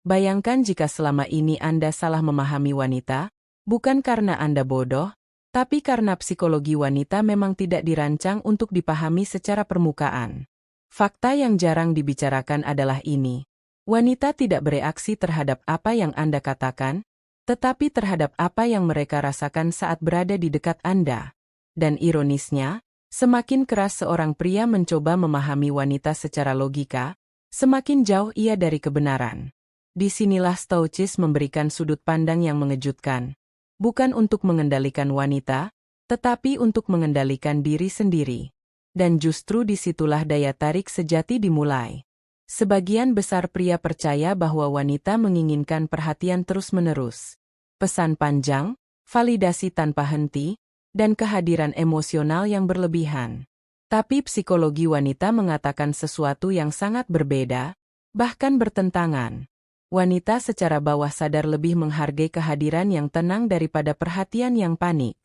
Bayangkan jika selama ini Anda salah memahami wanita, bukan karena Anda bodoh, tapi karena psikologi wanita memang tidak dirancang untuk dipahami secara permukaan. Fakta yang jarang dibicarakan adalah ini. Wanita tidak bereaksi terhadap apa yang Anda katakan, tetapi terhadap apa yang mereka rasakan saat berada di dekat Anda. Dan ironisnya, semakin keras seorang pria mencoba memahami wanita secara logika, semakin jauh ia dari kebenaran. Disinilah Stoicis memberikan sudut pandang yang mengejutkan. Bukan untuk mengendalikan wanita, tetapi untuk mengendalikan diri sendiri. Dan justru disitulah daya tarik sejati dimulai. Sebagian besar pria percaya bahwa wanita menginginkan perhatian terus-menerus. Pesan panjang, validasi tanpa henti, dan kehadiran emosional yang berlebihan. Tapi psikologi wanita mengatakan sesuatu yang sangat berbeda, bahkan bertentangan. Wanita secara bawah sadar lebih menghargai kehadiran yang tenang daripada perhatian yang panik.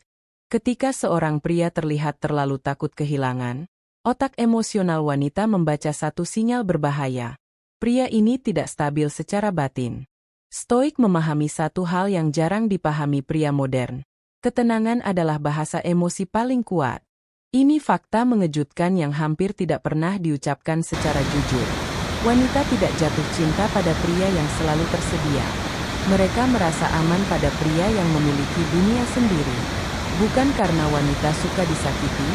Ketika seorang pria terlihat terlalu takut kehilangan, otak emosional wanita membaca satu sinyal berbahaya. Pria ini tidak stabil secara batin. Stoik memahami satu hal yang jarang dipahami pria modern. Ketenangan adalah bahasa emosi paling kuat. Ini fakta mengejutkan yang hampir tidak pernah diucapkan secara jujur. Wanita tidak jatuh cinta pada pria yang selalu tersedia. Mereka merasa aman pada pria yang memiliki dunia sendiri. Bukan karena wanita suka disakiti,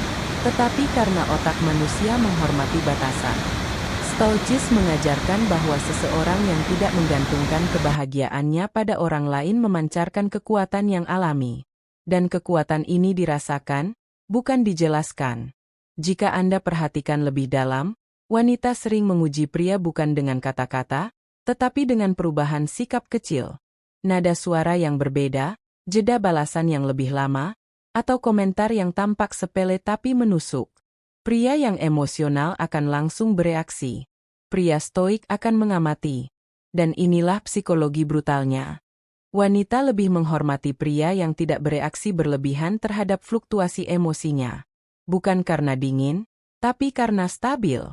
tetapi karena otak manusia menghormati batasan. Stoicis mengajarkan bahwa seseorang yang tidak menggantungkan kebahagiaannya pada orang lain memancarkan kekuatan yang alami. Dan kekuatan ini dirasakan, bukan dijelaskan. Jika Anda perhatikan lebih dalam, wanita sering menguji pria bukan dengan kata-kata, tetapi dengan perubahan sikap kecil. Nada suara yang berbeda, jeda balasan yang lebih lama, atau komentar yang tampak sepele tapi menusuk. Pria yang emosional akan langsung bereaksi. Pria stoik akan mengamati. Dan inilah psikologi brutalnya. Wanita lebih menghormati pria yang tidak bereaksi berlebihan terhadap fluktuasi emosinya. Bukan karena dingin, tapi karena stabil.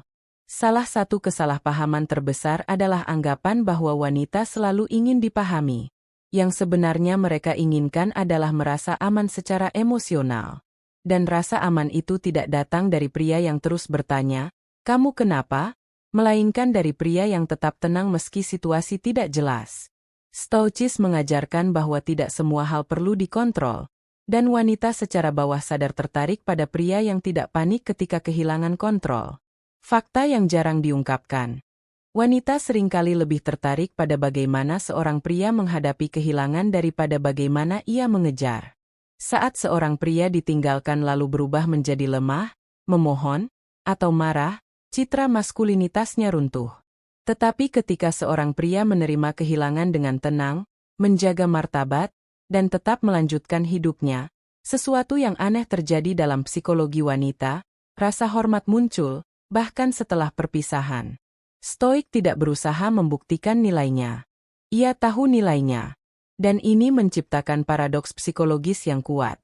Salah satu kesalahpahaman terbesar adalah anggapan bahwa wanita selalu ingin dipahami. Yang sebenarnya mereka inginkan adalah merasa aman secara emosional. Dan rasa aman itu tidak datang dari pria yang terus bertanya, "Kamu kenapa?" melainkan dari pria yang tetap tenang meski situasi tidak jelas. Stoicis mengajarkan bahwa tidak semua hal perlu dikontrol, dan wanita secara bawah sadar tertarik pada pria yang tidak panik ketika kehilangan kontrol. Fakta yang jarang diungkapkan. Wanita seringkali lebih tertarik pada bagaimana seorang pria menghadapi kehilangan daripada bagaimana ia mengejar. Saat seorang pria ditinggalkan lalu berubah menjadi lemah, memohon, atau marah, citra maskulinitasnya runtuh. Tetapi ketika seorang pria menerima kehilangan dengan tenang, menjaga martabat, dan tetap melanjutkan hidupnya, sesuatu yang aneh terjadi dalam psikologi wanita, rasa hormat muncul, bahkan setelah perpisahan. Stoik tidak berusaha membuktikan nilainya. Ia tahu nilainya. Dan ini menciptakan paradoks psikologis yang kuat.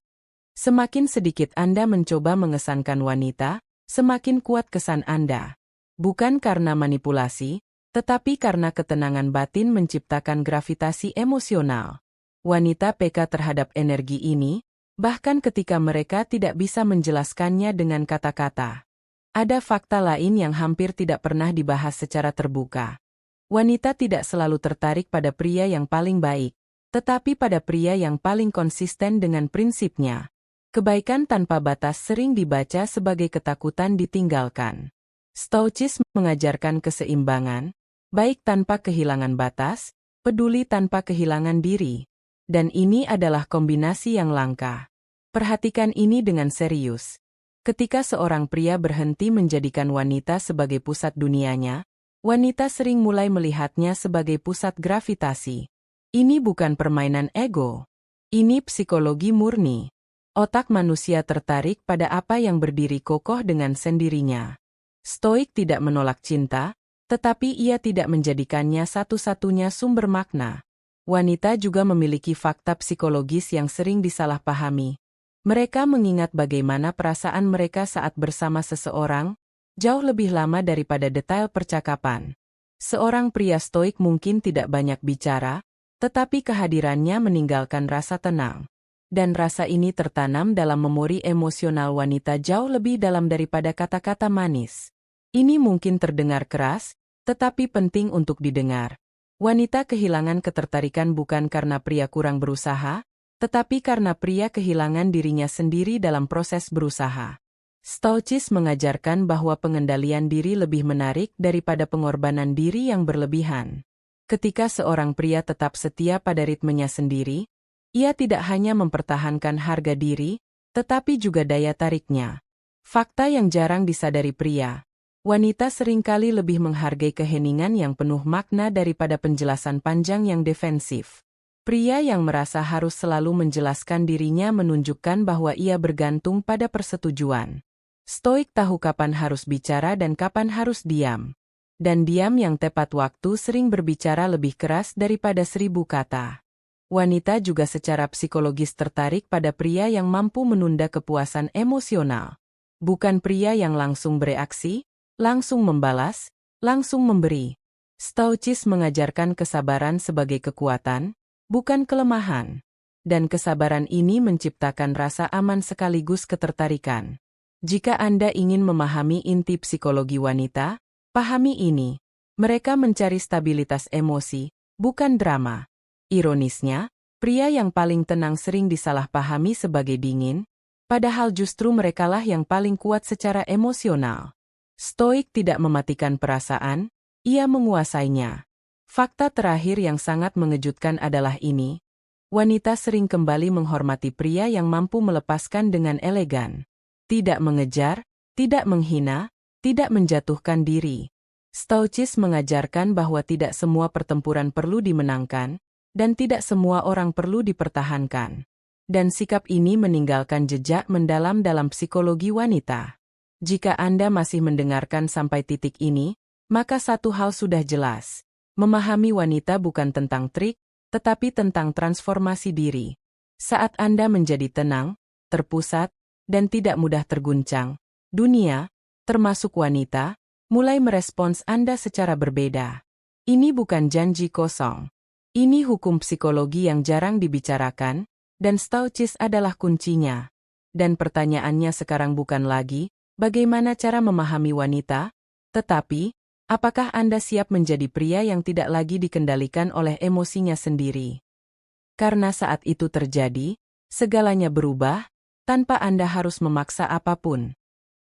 Semakin sedikit Anda mencoba mengesankan wanita, semakin kuat kesan Anda. Bukan karena manipulasi, tetapi karena ketenangan batin menciptakan gravitasi emosional. Wanita peka terhadap energi ini, bahkan ketika mereka tidak bisa menjelaskannya dengan kata-kata. Ada fakta lain yang hampir tidak pernah dibahas secara terbuka. Wanita tidak selalu tertarik pada pria yang paling baik, tetapi pada pria yang paling konsisten dengan prinsipnya. Kebaikan tanpa batas sering dibaca sebagai ketakutan ditinggalkan. Stoicis mengajarkan keseimbangan, baik tanpa kehilangan batas, peduli tanpa kehilangan diri. Dan ini adalah kombinasi yang langka. Perhatikan ini dengan serius. Ketika seorang pria berhenti menjadikan wanita sebagai pusat dunianya, wanita sering mulai melihatnya sebagai pusat gravitasi. Ini bukan permainan ego. Ini psikologi murni. Otak manusia tertarik pada apa yang berdiri kokoh dengan sendirinya. Stoik tidak menolak cinta, tetapi ia tidak menjadikannya satu-satunya sumber makna. Wanita juga memiliki fakta psikologis yang sering disalahpahami. Mereka mengingat bagaimana perasaan mereka saat bersama seseorang, jauh lebih lama daripada detail percakapan. Seorang pria stoik mungkin tidak banyak bicara, tetapi kehadirannya meninggalkan rasa tenang. Dan rasa ini tertanam dalam memori emosional wanita jauh lebih dalam daripada kata-kata manis. Ini mungkin terdengar keras, tetapi penting untuk didengar. Wanita kehilangan ketertarikan bukan karena pria kurang berusaha, tetapi karena pria kehilangan dirinya sendiri dalam proses berusaha. Stauchis mengajarkan bahwa pengendalian diri lebih menarik daripada pengorbanan diri yang berlebihan. Ketika seorang pria tetap setia pada ritmenya sendiri, ia tidak hanya mempertahankan harga diri, tetapi juga daya tariknya. Fakta yang jarang disadari pria. Wanita seringkali lebih menghargai keheningan yang penuh makna daripada penjelasan panjang yang defensif. Pria yang merasa harus selalu menjelaskan dirinya menunjukkan bahwa ia bergantung pada persetujuan. Stoik tahu kapan harus bicara dan kapan harus diam. Dan diam yang tepat waktu sering berbicara lebih keras daripada 1000 kata. Wanita juga secara psikologis tertarik pada pria yang mampu menunda kepuasan emosional. Bukan pria yang langsung bereaksi, langsung membalas, langsung memberi. Stauchis mengajarkan kesabaran sebagai kekuatan, bukan kelemahan. Dan kesabaran ini menciptakan rasa aman sekaligus ketertarikan. Jika Anda ingin memahami inti psikologi wanita, pahami ini. Mereka mencari stabilitas emosi, bukan drama. Ironisnya, pria yang paling tenang sering disalahpahami sebagai dingin, padahal justru merekalah yang paling kuat secara emosional. Stoik tidak mematikan perasaan, ia menguasainya. Fakta terakhir yang sangat mengejutkan adalah ini. Wanita sering kembali menghormati pria yang mampu melepaskan dengan elegan. Tidak mengejar, tidak menghina, tidak menjatuhkan diri. Stauchis mengajarkan bahwa tidak semua pertempuran perlu dimenangkan, dan tidak semua orang perlu dipertahankan. Dan sikap ini meninggalkan jejak mendalam dalam psikologi wanita. Jika Anda masih mendengarkan sampai titik ini, maka satu hal sudah jelas. Memahami wanita bukan tentang trik, tetapi tentang transformasi diri. Saat Anda menjadi tenang, terpusat, dan tidak mudah terguncang, dunia, termasuk wanita, mulai merespons Anda secara berbeda. Ini bukan janji kosong. Ini hukum psikologi yang jarang dibicarakan, dan Stauchis adalah kuncinya. Dan pertanyaannya sekarang bukan lagi, bagaimana cara memahami wanita, tetapi, apakah Anda siap menjadi pria yang tidak lagi dikendalikan oleh emosinya sendiri? Karena saat itu terjadi, segalanya berubah, tanpa Anda harus memaksa apapun.